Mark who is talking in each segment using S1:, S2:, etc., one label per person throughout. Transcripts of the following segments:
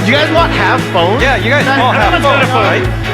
S1: do you guys want half phones?
S2: Yeah, you guys all have
S1: Everyone's got a
S2: phones,
S1: phone.
S2: right?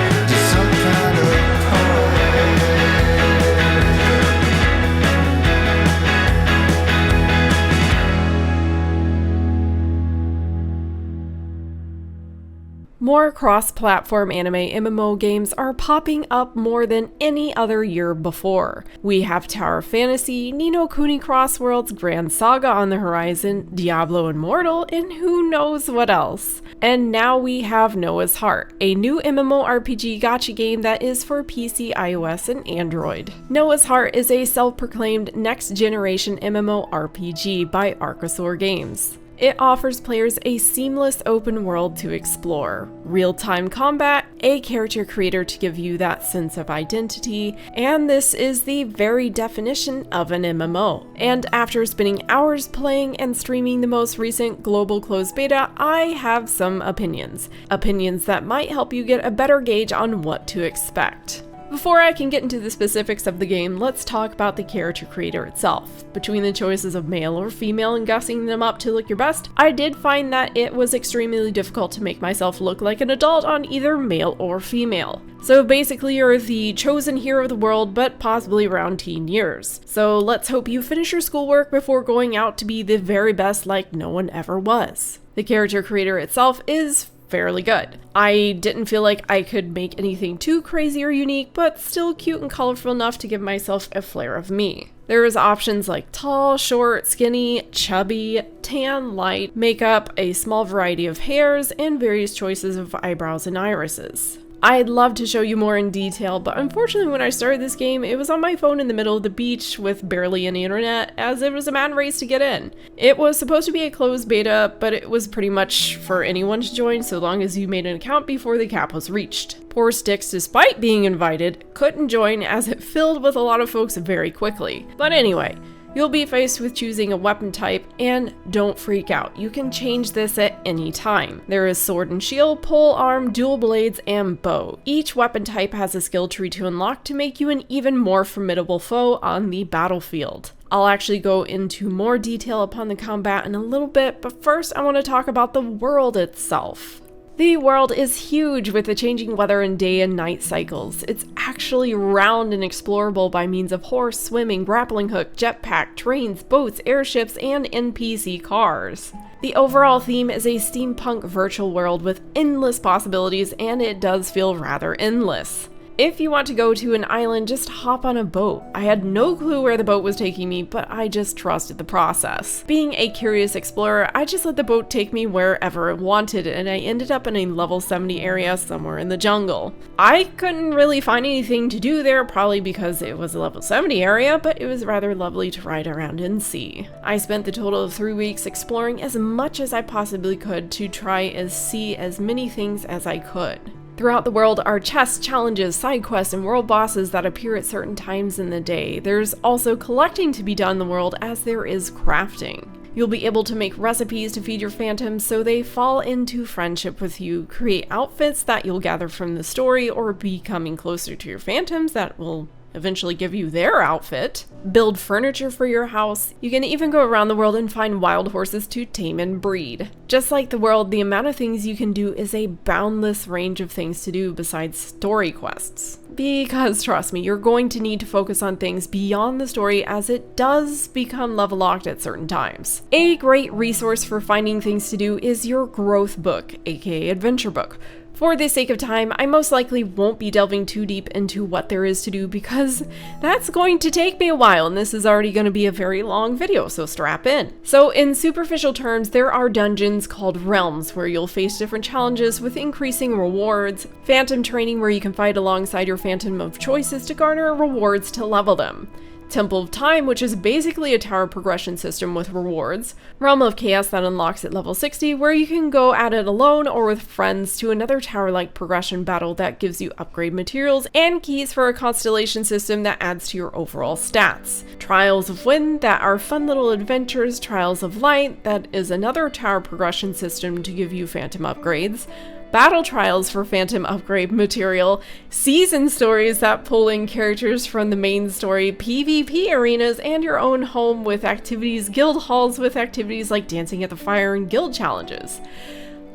S3: More cross-platform anime MMO games are popping up more than any other year before. We have Tower of Fantasy, Ni no Kuni Cross Worlds, Grand Saga on the horizon, Diablo Immortal, and who knows what else. And now we have Noah's Heart, a new MMORPG gacha game that is for PC, iOS, and Android. Noah's Heart is a self-proclaimed next-generation MMORPG by Archosaur Games. It offers players a seamless open world to explore, real-time combat, a character creator to give you that sense of identity, and this is the very definition of an MMO. And after spending hours playing and streaming the most recent global closed beta, I have some opinions. Opinions that might help you get a better gauge on what to expect. Before I can get into the specifics of the game, let's talk about the character creator itself. Between the choices of male or female and gussing them up to look your best, I did find that it was extremely difficult to make myself look like an adult on either male or female. So basically you're the chosen hero of the world, but possibly around teen years. So let's hope you finish your schoolwork before going out to be the very best like no one ever was. The character creator itself is fairly good. I didn't feel like I could make anything too crazy or unique, but still cute and colorful enough to give myself a flair of me. There is options like tall, short, skinny, chubby, tan, light, makeup, a small variety of hairs, and various choices of eyebrows and irises. I'd love to show you more in detail, but unfortunately when I started this game, it was on my phone in the middle of the beach with barely any internet, as it was a mad race to get in. It was supposed to be a closed beta, but it was pretty much for anyone to join so long as you made an account before the cap was reached. Poor STIX, despite being invited, couldn't join as it filled with a lot of folks very quickly. But anyway, you'll be faced with choosing a weapon type, and don't freak out, you can change this at any time. There is sword and shield, pole arm, dual blades, and bow. Each weapon type has a skill tree to unlock to make you an even more formidable foe on the battlefield. I'll actually go into more detail upon the combat in a little bit, but first I want to talk about the world itself. The world is huge with the changing weather and day and night cycles. It's actually round and explorable by means of horse, swimming, grappling hook, jetpack, trains, boats, airships, and NPC cars. The overall theme is a steampunk virtual world with endless possibilities, and it does feel rather endless. If you want to go to an island, just hop on a boat. I had no clue where the boat was taking me, but I just trusted the process. Being a curious explorer, I just let the boat take me wherever it wanted, and I ended up in a level 70 area somewhere in the jungle. I couldn't really find anything to do there, probably because it was a level 70 area, but it was rather lovely to ride around and see. I spent the total of 3 weeks exploring as much as I possibly could to try and see as many things as I could. Throughout the world are chests, challenges, side quests, and world bosses that appear at certain times in the day. There's also collecting to be done in the world, as there is crafting. You'll be able to make recipes to feed your phantoms so they fall into friendship with you, create outfits that you'll gather from the story, or becoming closer to your phantoms that will eventually give you their outfit, build furniture for your house. You can even go around the world and find wild horses to tame and breed. Just like the world, the amount of things you can do is a boundless range of things to do besides story quests. Because trust me, you're going to need to focus on things beyond the story as it does become level locked at certain times. A great resource for finding things to do is your growth book, aka adventure book. For the sake of time, I most likely won't be delving too deep into what there is to do because that's going to take me a while, and this is already going to be a very long video, so strap in. So in superficial terms, there are dungeons called realms where you'll face different challenges with increasing rewards, phantom training where you can fight alongside your phantom of choices to garner rewards to level them. Temple of Time, which is basically a tower progression system with rewards. Realm of Chaos that unlocks at level 60, where you can go at it alone or with friends to another tower-like progression battle that gives you upgrade materials and keys for a constellation system that adds to your overall stats. Trials of Wind that are fun little adventures, Trials of Light that is another tower progression system to give you phantom upgrades. Battle Trials for phantom upgrade material, season stories that pull in characters from the main story, PvP arenas, and your own home with activities, guild halls with activities like dancing at the fire and guild challenges.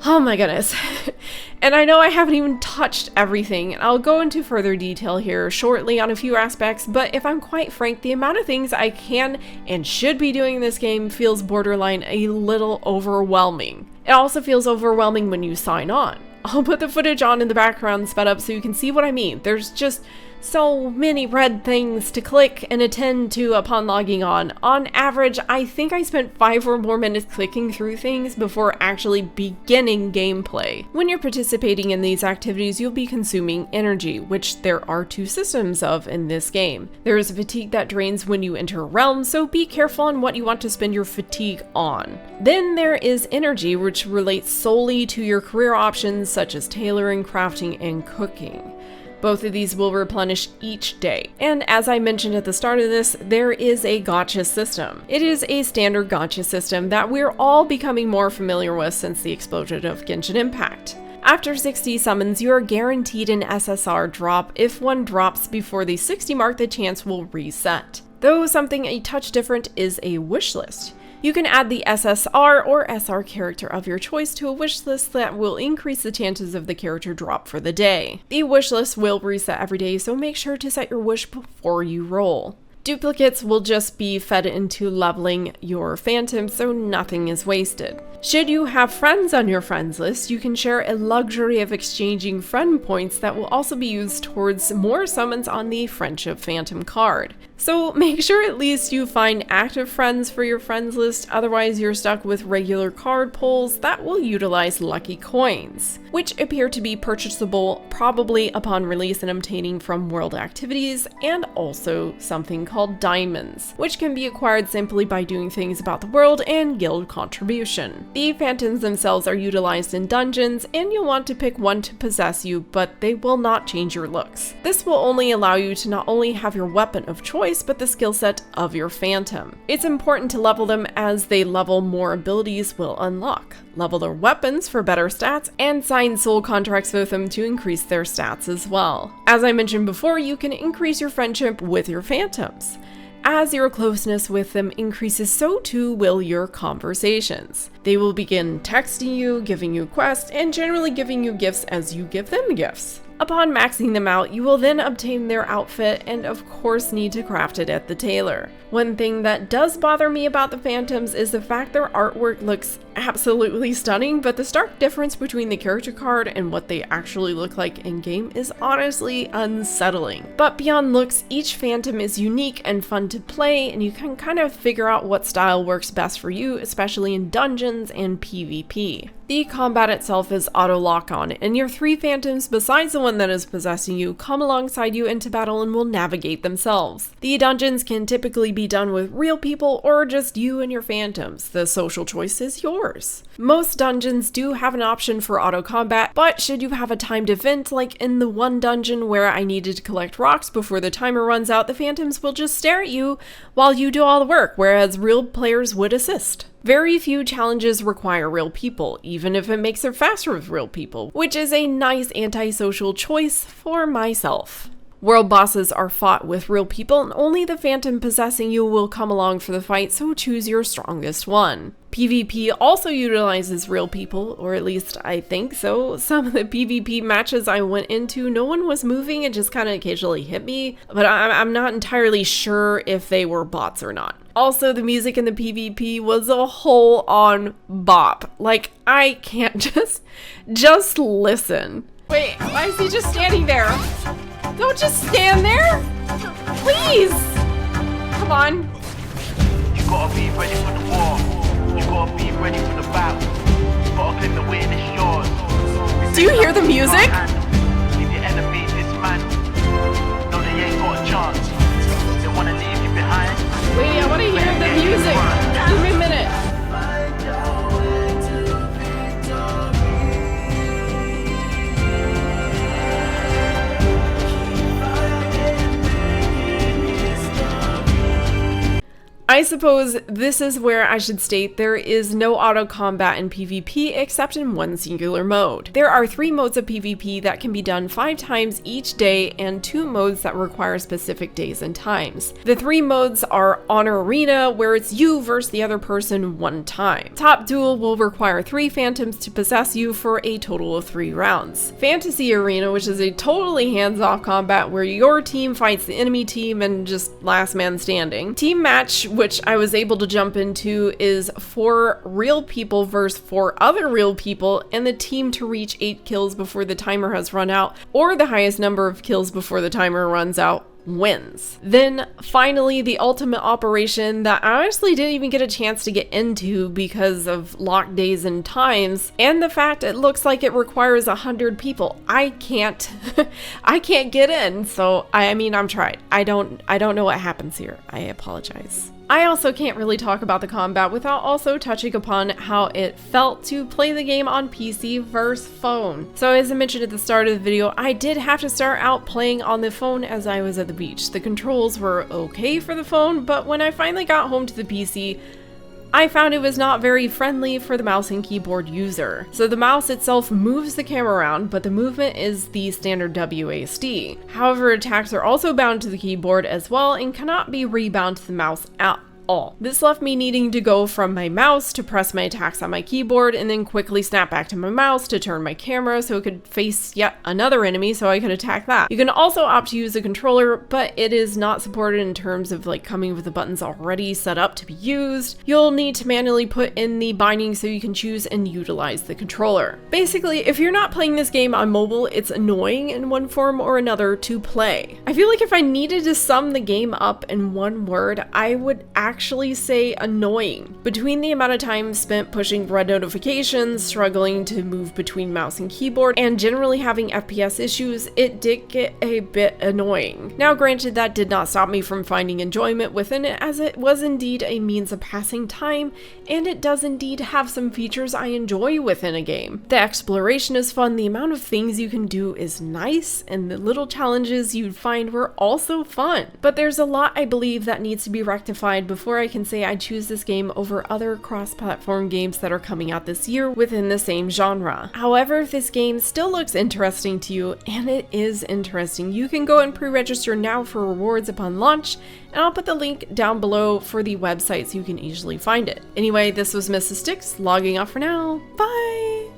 S3: Oh my goodness. And I know I haven't even touched everything, and I'll go into further detail here shortly on a few aspects, but if I'm quite frank, the amount of things I can and should be doing in this game feels borderline a little overwhelming. It also feels overwhelming when you sign on. I'll put the footage on in the background sped up so you can see what I mean. There's just so many red things to click and attend to upon logging on. On average, I think I spent 5 or more minutes clicking through things before actually beginning gameplay. When you're participating in these activities, you'll be consuming energy, which there are 2 systems of in this game. There is fatigue that drains when you enter a realm, so be careful on what you want to spend your fatigue on. Then there is energy, which relates solely to your career options such as tailoring, crafting, and cooking. Both of these will replenish each day. And as I mentioned at the start of this, there is a gacha system. It is a standard gacha system that we're all becoming more familiar with since the explosion of Genshin Impact. After 60 summons, you are guaranteed an SSR drop. If one drops before the 60 mark, the chance will reset. Though something a touch different is a wish list. You can add the SSR or SR character of your choice to a wish list that will increase the chances of the character drop for the day. The wish list will reset every day, so make sure to set your wish before you roll. Duplicates will just be fed into leveling your phantom, so nothing is wasted. Should you have friends on your friends list, you can share a luxury of exchanging friend points that will also be used towards more summons on the Friendship Phantom card. So make sure at least you find active friends for your friends list, otherwise you're stuck with regular card pulls that will utilize lucky coins, which appear to be purchasable probably upon release and obtaining from world activities, and also something called diamonds, which can be acquired simply by doing things about the world and guild contribution. The phantoms themselves are utilized in dungeons, and you'll want to pick one to possess you, but they will not change your looks. This will only allow you to not only have your weapon of choice, but the skill set of your phantom. It's important to level them, as they level more abilities will unlock. Level their weapons for better stats, and sign soul contracts with them to increase their stats as well. As I mentioned before, you can increase your friendship with your phantoms. As your closeness with them increases, so too will your conversations. They will begin texting you, giving you quests, and generally giving you gifts as you give them gifts. Upon maxing them out, you will then obtain their outfit and of course need to craft it at the tailor. One thing that does bother me about the phantoms is the fact their artwork looks absolutely stunning, but the stark difference between the character card and what they actually look like in game is honestly unsettling. But beyond looks, each phantom is unique and fun to play, and you can kind of figure out what style works best for you, especially in dungeons and PvP. The combat itself is auto lock-on, and your 3 phantoms besides the one that is possessing you come alongside you into battle and will navigate themselves. The dungeons can typically be done with real people or just you and your phantoms. The social choice is yours. Most dungeons do have an option for auto combat, but should you have a timed event, like in the one dungeon where I needed to collect rocks before the timer runs out, the phantoms will just stare at you while you do all the work, whereas real players would assist. Very few challenges require real people, even if it makes it faster with real people, which is a nice antisocial choice for myself. World bosses are fought with real people, and only the phantom possessing you will come along for the fight, so choose your strongest one. PvP also utilizes real people, or at least I think so. Some of the PvP matches I went into, no one was moving, it just kind of occasionally hit me, but I'm not entirely sure if they were bots or not. Also, the music in the PvP was a whole on bop. Like, I can't just listen. Wait, why is he just standing there? Don't just stand there! Please! Come on.
S1: You gotta be ready for the war. You gotta be ready for the battle. You gotta claim the win, it's yours.
S3: Do you hear the music?
S1: Leave your enemies dismantled. No, they ain't got a chance. They wanna leave you behind.
S3: Wait, I wanna hear the music. Give me a minute. I suppose this is where I should state there is no auto combat in PvP except in one singular mode. There are 3 modes of PvP that can be done 5 times each day and 2 modes that require specific days and times. The 3 modes are Honor Arena, where it's you versus the other person 1 time. Top Duel will require 3 phantoms to possess you for a total of 3 rounds. Fantasy Arena, which is a totally hands-off combat where your team fights the enemy team and just last man standing. Team Match, which I was able to jump into, is 4 real people versus 4 other real people, and the team to reach 8 kills before the timer has run out, or the highest number of kills before the timer runs out, wins. Then finally, the ultimate operation that I honestly didn't even get a chance to get into because of locked days and times, and the fact it looks like it requires 100 people. I can't I can't get in, so I mean I'm tried. I don't know what happens here. I apologize. I also can't really talk about the combat without also touching upon how it felt to play the game on PC versus phone. So as I mentioned at the start of the video, I did have to start out playing on the phone as I was at the beach. The controls were okay for the phone, but when I finally got home to the PC, I found it was not very friendly for the mouse and keyboard user. So the mouse itself moves the camera around, but the movement is the standard WASD. However, attacks are also bound to the keyboard as well and cannot be rebound to the mouse at all. This left me needing to go from my mouse to press my attacks on my keyboard and then quickly snap back to my mouse to turn my camera so it could face yet another enemy so I could attack that. You can also opt to use a controller, but it is not supported in terms of like coming with the buttons already set up to be used. You'll need to manually put in the binding so you can choose and utilize the controller. Basically, if you're not playing this game on mobile, it's annoying in one form or another to play. I feel like if I needed to sum the game up in one word, I would actually say annoying. Between the amount of time spent pushing red notifications, struggling to move between mouse and keyboard, and generally having FPS issues, it did get a bit annoying. Now granted, that did not stop me from finding enjoyment within it, as it was indeed a means of passing time, and it does indeed have some features I enjoy within a game. The exploration is fun, the amount of things you can do is nice, and the little challenges you'd find were also fun. But there's a lot I believe that needs to be rectified before I can say I'd choose this game over other cross-platform games that are coming out this year within the same genre. However, if this game still looks interesting to you, and it is interesting, you can go and pre-register now for rewards upon launch, and I'll put the link down below for the website so you can easily find it. Anyway, this was MRSSSTIX, logging off for now. Bye!